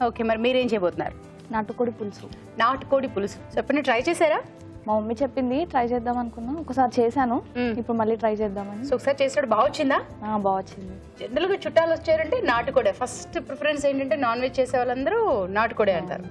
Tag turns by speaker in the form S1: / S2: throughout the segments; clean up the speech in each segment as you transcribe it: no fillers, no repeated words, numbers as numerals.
S1: Okay, మరి మీరేం చేయబోతున్నారు?
S2: నాటుకోడి పులుసు.
S1: నాటుకోడి పులుసు. చెప్పండి, ట్రై చేశారా?
S2: మా మమ్మీ చెప్పింది, ట్రై చేద్దాం అనుకున్నా. ఒకసారి చేశాను, ఇప్పుడు మళ్ళీ ట్రై చేద్దామని.
S1: సో ఒకసారి చేసినప్పుడు బాగా వచ్చిందా?
S2: బాగా వచ్చింది.
S1: జనరల్గా చుట్టాలు వచ్చారంటే నాటుకోడే ఫస్ట్ ప్రిఫరెన్స్. ఏంటంటే నాన్ వెజ్ చేసే వాళ్ళందరూ నాటుకోడే అంటారు.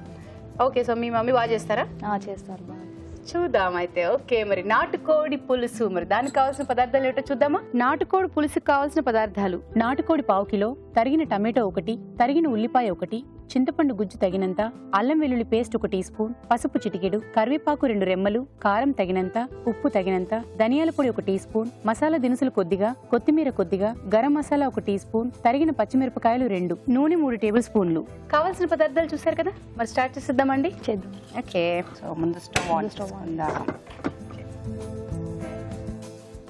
S1: ఓకే, సో మీ మమ్మీ బాగా చేస్తారా?
S2: చేస్తారు బాగా.
S1: చూద్దాం అయితే. ఓకే, మరి నాటుకోడి పులుసు, మరి దానికి కావాల్సిన పదార్థాలు ఏమిటో చూద్దామా? నాటుకోడి పులుసుకు కావాల్సిన పదార్థాలు: నాటుకోడి 1/2 కిలో, తరిగిన టమాటో 1, తరిగిన ఉల్లిపాయ 1, చింతపండు గుజ్జు తగినంత, అల్లం వెల్లుల్లి పేస్ట్ 1 టీ స్పూన్, పసుపు చిటికెడు, కరివేపాకు 2 రెమ్మలు, కారం తగినంత, ఉప్పు తగినంత, ధనియాల పొడి 1 టీ స్పూన్, మసాలా దినుసులు కొద్దిగా, కొత్తిమీర కొద్దిగా, గరం మసాలా 1 టీ స్పూన్, తరిగిన పచ్చిమిరపకాయలు 2, నూనె 3 టేబుల్ స్పూన్లు. కావాల్సిన పదార్థాలు చూసారు కదా, మరి స్టార్ట్ చేద్దామండి.
S2: చేద్దాం.
S1: ఓకే, సో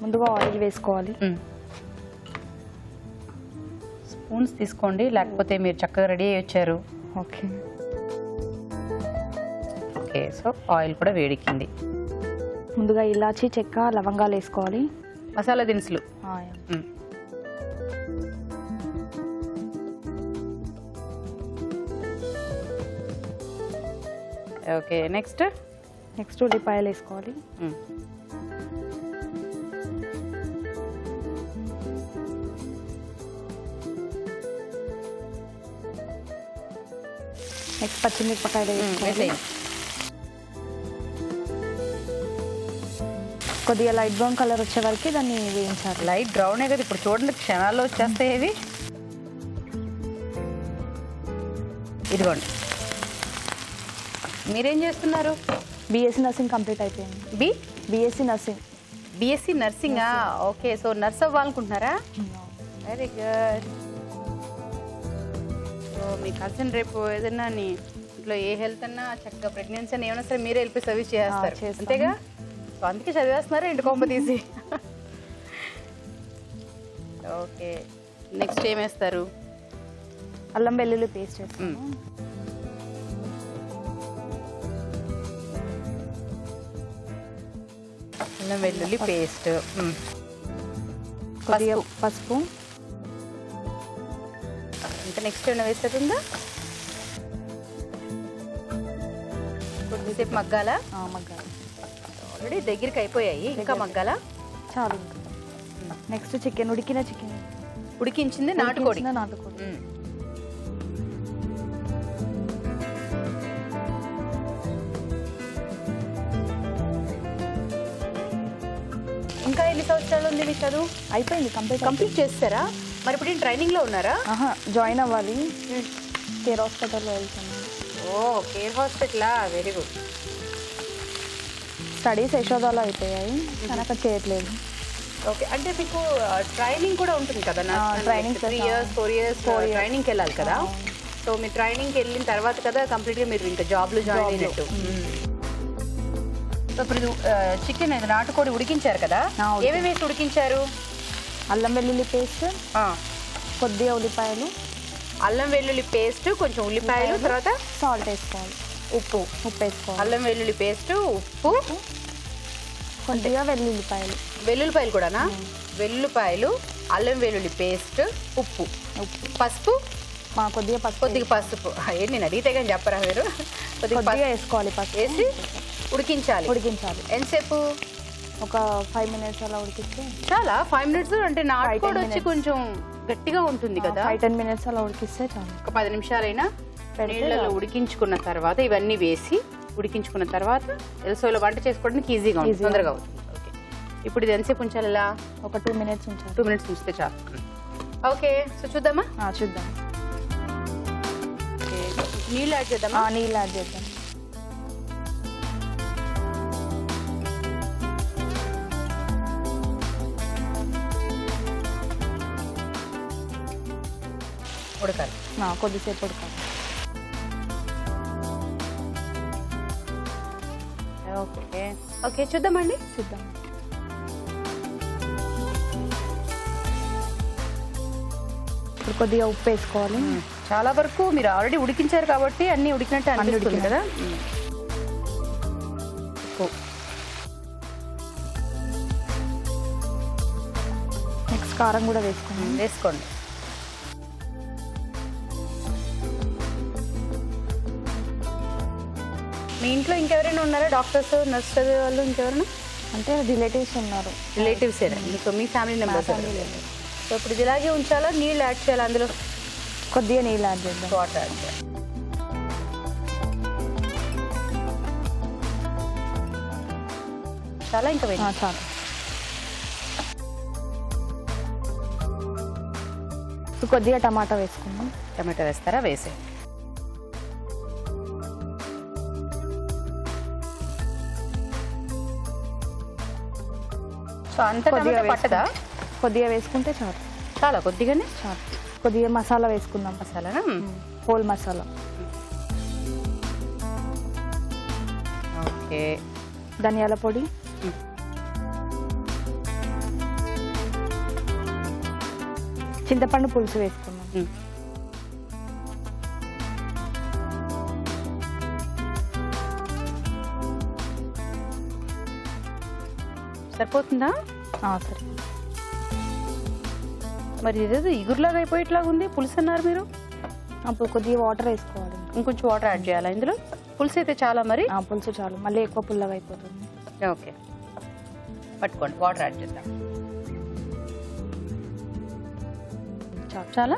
S2: ముందుగా ఆయిల్ వేసుకోవాలి.
S1: స్పూన్స్ తీసుకోండి, లేకపోతే మీరు చక్కగా రెడీ అయ్యి వచ్చారు.
S2: ఓకే
S1: ఓకే, సో ఆయిల్ కూడా వేడెక్కింది.
S2: ముందుగా ఇలాచి, చెక్క, లవంగాలు వేసుకోవాలి.
S1: మసాలా దినుసులు. ఓకే, నెక్స్ట్
S2: ఉల్లిపాయలు వేసుకోవాలి. నెక్స్ట్ పచ్చిమిరపకాయలు వేసుకోవాలి. కొద్దిగా లైట్ బ్రౌన్ కలర్ వచ్చే వరకు దాన్ని వేయించాలి.
S1: లైట్ బ్రౌనే కదా ఇప్పుడు, చూడండి క్షణాల్లో వచ్చేస్తాయి ఇవి. ఇదిగోండి. మీరేం చేస్తున్నారు?
S2: బీఎస్సీ నర్సింగ్ కంప్లీట్ అయిపోయింది. BSc nursing.
S1: బీఎస్సీ నర్సింగా? ఓకే, సో నర్స్ అవ్వాలనుకుంటున్నారా? Very good. సో మీ కజిన్ రేపు ఏదైనా ఇంట్లో ఏ హెల్త్ అన్నా, చక్కగా ప్రెగ్నెన్సీ అని ఏమైనా సరే మీరే వెళ్ళిపోయి సర్వీస్ చేస్తారు, అంతేగా? సో అందుకే చదివేస్తున్నారా ఇంటి కొంప తీసి? ఓకే, నెక్స్ట్ ఏం వేస్తారు?
S2: అల్లం వెల్లుల్లి పేస్ట్ వేస్తాను.
S1: అల్లం వెల్లుల్లి పేస్ట్,
S2: కొద్దిగా పసుపు.
S1: ఇంకా నెక్స్ట్ ఏమైనా వేస్తుందా? కొద్దిసేపు మగ్గాలా?
S2: మగ్గాలి.
S1: ఆల్రెడీ దగ్గరికి అయిపోయాయి, ఇంకా మగ్గాలా?
S2: చాలు. నెక్స్ట్ చికెన్, ఉడికించింది నాటుకోడి.
S1: ఇంకా ఎన్ని సంవత్సరాలు ఉంది మీ చదువు?
S2: అయిపోయింది,
S1: కంప్లీట్ చేస్తారా? మరి ఇప్పుడు ట్రైనింగ్లో ఉన్నారా?
S2: జాయిన్ అవ్వాలి. కేర్ హాస్పిటల్లో వెళ్తున్నాను.
S1: ఓ, కేర్ హాస్పిటలా? Very good.
S2: స్టడీస్ యశోదాలో అయిపోయాయి, కానీ అక్కడ చేయట్లేదు.
S1: ఓకే, అంటే మీకు ట్రైనింగ్ కూడా ఉంటుంది కదా?
S2: ట్రైనింగ్
S1: 3 years 4 years ట్రైనింగ్కి వెళ్ళాలి కదా? సో మీరు ట్రైనింగ్కి వెళ్ళిన తర్వాత కదా కంప్లీట్గా మీరు ఇంకా జాబ్లో జాయిన్ అయినట్టు. సో ఇప్పుడు చికెన్ ఇది నాటుకోడి ఉడికించారు కదా, ఏమేమి వేసి ఉడికించారు?
S2: అల్లం వెల్లుల్లి పేస్ట్, కొద్దిగా ఉల్లిపాయలు.
S1: అల్లం వెల్లుల్లి పేస్ట్, కొంచెం ఉల్లిపాయలు, తర్వాత
S2: సాల్ట్ వేసుకోవాలి. ఉప్పు వేసుకోవాలి.
S1: అల్లం వెల్లుల్లి పేస్ట్, ఉప్పు,
S2: కొద్దిగా వెల్లుల్లిపాయలు
S1: కూడానా? వెల్లుల్లిపాయలు, అల్లం వెల్లుల్లి పేస్ట్, ఉప్పు, పసుపు. కొద్దిగా పసుపు. ఏంటి నేను అడిగితే కానీ చెప్పరా మీరు?
S2: కొద్దిగా వేసుకోవాలి. పసుపు
S1: వేసి ఉడికించాలి. ఎంతసేపు?
S2: ఒక 5 minutes అలా ఉడికిస్తే
S1: చాలా. 5 minutes అంటే నాటుకోడి వచ్చి కొంచెం గట్టిగా ఉంటుంది కదా.
S2: 5-10 minutes అలా ఉడికిస్తే చాలు.
S1: ఒక 10 నిమిషాలైనా నీళ్ళలో ఉడికించుకున్న తర్వాత ఇవన్నీ వేసి ఉడికించుకున్న తర్వాత ఎల్సోలో వంట చేసుకోవడానికి ఈజీగా ఉంటుంది, తొందరగా అవుతుంది. ఓకే, ఇప్పుడు ఇది ఎంతసేపు ఉంచాలి? ఇలా
S2: ఒక 2 minutes ఉంచాలి.
S1: 2 minutes ఉంచితే చాలు. ఓకే, సో చూద్దామా?
S2: చూద్దాం.
S1: నీళ్ళు యాడ్ చేద్దామా?
S2: నీళ్ళు యాడ్ చేద్దాం.
S1: ఉడకాలి.
S2: కొద్దిసేపు ఉడకాలి.
S1: ఓకే ఓకే, చూద్దామండి.
S2: చూద్దాం. ఇప్పుడు కొద్దిగా ఉప్పు వేసుకోవాలి.
S1: చాలా వరకు మీరు ఆల్రెడీ ఉడికించారు కాబట్టి అన్ని ఉడికినట్టు అనిపిస్తుంది కదా.
S2: నెక్స్ట్ కారం కూడా వేసుకోండి.
S1: మీ ఇంట్లో ఇంకెవరైనా ఉన్నారా, డాక్టర్స్, నర్స్ చదివే వాళ్ళు ఇంకెవరైనా?
S2: అంటే రిలేటివ్స్ ఉన్నారు.
S1: రిలేటివ్స్ మీకు, మీ ఫ్యామిలీ మెంబర్స్? సో ఇప్పుడు ఇది ఇలాగే ఉంచాలా, నీళ్ళు యాడ్ చేయాలి అందులో?
S2: కొద్దిగా నీళ్ళు యాడ్ చేద్దాం.
S1: వాటర్ యాడ్ చేయాలి. చాలా ఇంకా
S2: చాలు. కొద్దిగా టమాటా వేసుకుందాం.
S1: టమాటా వేస్తారా? వేసే. సో అంత
S2: కొద్దిగా
S1: పట్టదా?
S2: కొద్దిగా వేసుకుంటే చాలు.
S1: చాలా కొద్దిగానే
S2: చాలు. కొద్దిగా మసాలా వేసుకుందాం.
S1: మసాలానా?
S2: హోల్ మసాలా.
S1: ఓకే.
S2: ధనియాల పొడి, చింతపండు పులుసు వేసుకుందాం.
S1: సరిపోతుందా?
S2: సరే.
S1: మరి ఇదేదో ఇగురులాగా అయిపోయేట్లాగా ఉంది, పులుసు అన్నారు మీరు.
S2: అప్పుడు కొద్దిగా వాటర్ వేసుకోవాలి.
S1: ఇంకొంచెం వాటర్ యాడ్ చేయాలా ఇందులో? పులుసు అయితే చాలా మరి?
S2: పులుసు చాలు, మళ్ళీ ఎక్కువ పుల్లగా అయిపోతుంది.
S1: ఓకే, పట్టుకోండి. వాటర్ యాడ్ చేద్దాం. చాలా.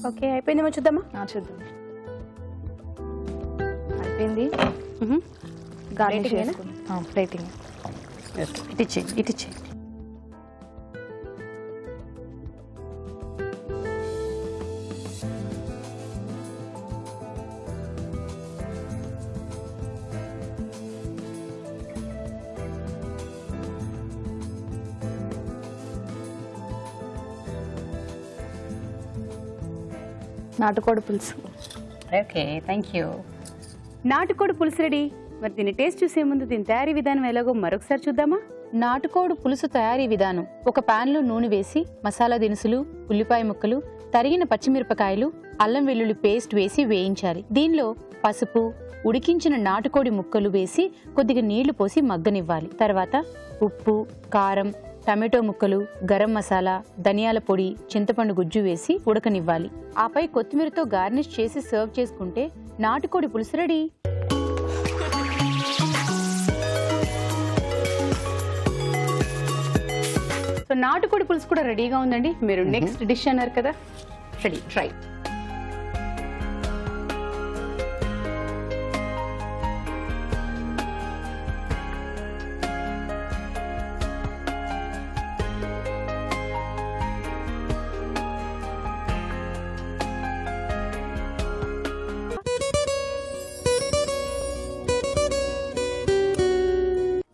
S1: ఓకే, అయిపోయిందేమో చూద్దామా?
S2: చూద్దాం. అయిపోయింది. గార్నిష్ చేసుకుందాం. ప్లేటింగ్.
S1: ఇటిచ్చేయండి, ఇటిచ్చేయండి.
S2: నాటుకోడి పులుసు.
S1: Okay, thank you. నాటుకోడి పులుసు రెడీ. మరి దీన్ని టేస్ట్ చూసే ముందు దీని తయారీ విధానం ఎలాగో మరొకసారి చూద్దామా? నాటుకోడి పులుసు తయారీ విధానం: ఒక పాన్లో నూనె వేసి మసాలా దినుసులు, ఉల్లిపాయ ముక్కలు, తరిగిన పచ్చిమిరపకాయలు, అల్లం వెల్లుల్లి పేస్ట్ వేసి వేయించాలి. దీనిలో పసుపు, ఉడికించిన నాటుకోడి ముక్కలు వేసి కొద్దిగా నీళ్లు పోసి మగ్గనివ్వాలి. తర్వాత ఉప్పు, కారం, టమాటో ముక్కలు, గరం మసాలా, ధనియాల పొడి, చింతపండు గుజ్జు వేసి ఉడకనివ్వాలి. ఆపై కొత్తిమీరతో గార్నిష్ చేసి సర్వ్ చేసుకుంటే నాటుకోడి పులుసు రెడీ. సో నాటుకోడి పులుసు కూడా రెడీగా ఉందండి. మీరు నెక్స్ట్ డిష్ అన్నారు కదా, రెడీ, ట్రై.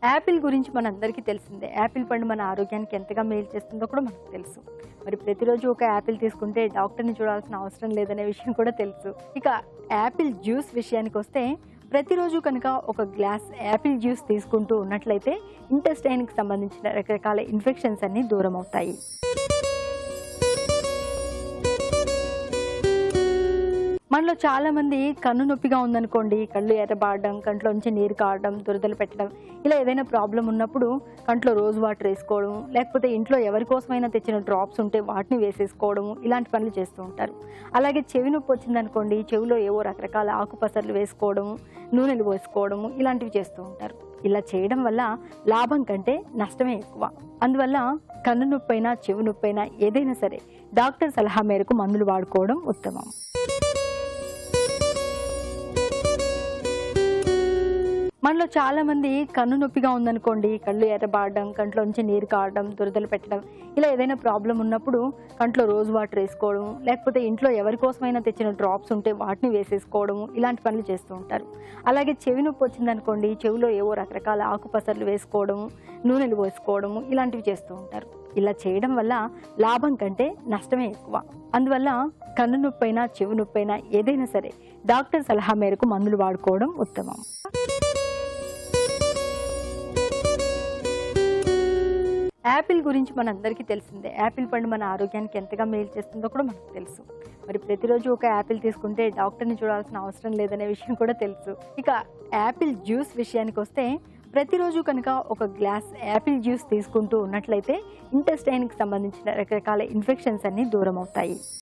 S3: యాపిల్ గురించి మనందరికీ తెలిసిందే. యాపిల్ పండు మన ఆరోగ్యానికి ఎంతగా మేలు చేస్తుందో కూడా మనకు తెలుసు. మరి ప్రతిరోజు ఒక యాపిల్ తీసుకుంటే డాక్టర్ని చూడాల్సిన అవసరం లేదనే విషయం కూడా తెలుసు. ఇక యాపిల్ జ్యూస్ విషయానికి వస్తే, ప్రతిరోజు కనుక ఒక గ్లాస్ యాపిల్ జ్యూస్ తీసుకుంటూ ఉన్నట్లయితే ఇంటెస్టైన్కి సంబంధించిన రకరకాల ఇన్ఫెక్షన్స్ అన్నీ దూరం అవుతాయి. మనలో చాలా మంది కన్ను నొప్పిగా ఉందనుకోండి, కళ్ళు ఎర్రబారడం, కంట్లోంచి నీరు కారడం, దురదలు పెట్టడం, ఇలా ఏదైనా ప్రాబ్లం ఉన్నప్పుడు కంట్లో రోజ్ వాటర్ వేసుకోవడం, లేకపోతే ఇంట్లో ఎవరి కోసమైనా తెచ్చిన డ్రాప్స్ ఉంటే వాటిని వేసేసుకోవడం, ఇలాంటి పనులు చేస్తూ ఉంటారు. అలాగే చెవి నొప్పి వచ్చిందనుకోండి, చెవిలో ఏవో రకరకాల ఆకుపసర్లు వేసుకోవడం, నూనెలు వేసుకోవడం, ఇలాంటివి చేస్తూ ఉంటారు. ఇలా చేయడం వల్ల లాభం కంటే నష్టమే ఎక్కువ. అందువల్ల కన్ను నొప్పైనా చెవి నొప్పైనా ఏదైనా సరే డాక్టర్ సలహా మేరకు మందులు వాడుకోవడం ఉత్తమం. మనలో చాలా మంది కన్ను నొప్పిగా ఉందనుకోండి, కళ్ళు ఎర్రబారడం, కంట్లోంచి నీరు కారడం, దురదలు పెట్టడం, ఇలా ఏదైనా ప్రాబ్లం ఉన్నప్పుడు కంట్లో రోజ్ వాటర్ వేసుకోవడం, లేకపోతే ఇంట్లో ఎవరి కోసమైనా తెచ్చిన డ్రాప్స్ ఉంటే వాటిని వేసేసుకోవడం, ఇలాంటి పనులు చేస్తూ ఉంటారు. అలాగే చెవి నొప్పి వచ్చిందనుకోండి, చెవిలో ఏవో రకరకాల ఆకుపసర్లు వేసుకోవడం, నూనెలు వేసుకోవడం, ఇలాంటివి చేస్తూ ఉంటారు. ఇలా చేయడం వల్ల లాభం కంటే నష్టమే ఎక్కువ. అందువల్ల కన్ను నొప్పైనా చెవి నొప్పైనా ఏదైనా సరే డాక్టర్ సలహా మేరకు మందులు వాడుకోవడం ఉత్తమం. యాపిల్ గురించి మనందరికీ తెలిసిందే. యాపిల్ పండు మన ఆరోగ్యానికి ఎంతగా మేలు చేస్తుందో కూడా మనకు తెలుసు. మరి ప్రతిరోజు ఒక యాపిల్ తీసుకుంటే డాక్టర్ని చూడాల్సిన అవసరం లేదనే విషయం కూడా తెలుసు. ఇక యాపిల్ జ్యూస్ విషయానికి వస్తే, ప్రతిరోజు కనుక ఒక గ్లాస్ యాపిల్ జ్యూస్ తీసుకుంటూ ఉన్నట్లయితే ఇంటెస్టైన్కి సంబంధించిన రకరకాల ఇన్ఫెక్షన్స్ అన్నీ దూరం అవుతాయి.